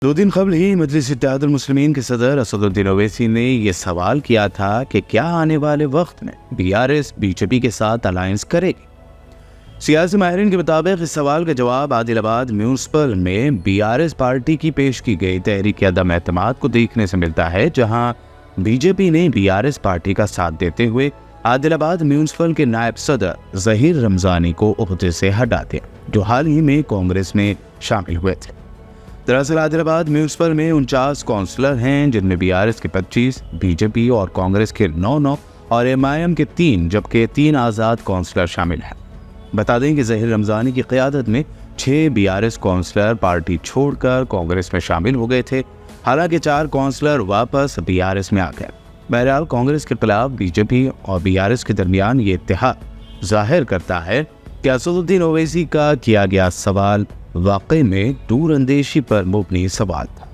2 दिन कबल ही मजलिस इत्तेहादुल मुस्लिमीन के सदर असदुद्दीन ओवैसी ने यह सवाल किया था कि क्या आने वाले वक्त में बीआरएस बीजेपी के साथ अलायंस करेगी। सियासी माहिरीन के मुताबिक इस सवाल का जवाब आदिलाबाद म्यूनिसिपल में बीआरएस पार्टी की पेश की गई तहरीक अदम एतमाद को देखने से मिलता है, जहां बीजेपी ने बीआरएस पार्टी का साथ देते हुए आदिलाबाद म्यूनिसिपल के नायब सदर जहीर रमजानी को ओहदे से हटा दिया, जो हाल ही में कांग्रेस में शामिल हुए थे। दरअसल आदिलाबाद म्यूनिसिपल में 49 काउंसलर हैं, जिनमें बीआरएस के 25, बीजेपी और कांग्रेस के 9 और एमआईएम के 3 जबकि 3 आज़ाद काउंसलर शामिल हैं। बता दें कि जहीर रमजानी की क़यादत में 6 बीआरएस काउंसलर पार्टी छोड़कर कांग्रेस में शामिल हो गए थे। हालांकि 4 काउंसलर वापस बीआरएस में आ गए। बहरहाल कांग्रेस के खिलाफ बीजेपी और बीआरएस के दरमियान ये इत्तेहाद जाहिर करता है कि असदुद्दीन ओवैसी का किया गया सवाल वाकई में दूरअंदेशी पर मुबनी सवाल था।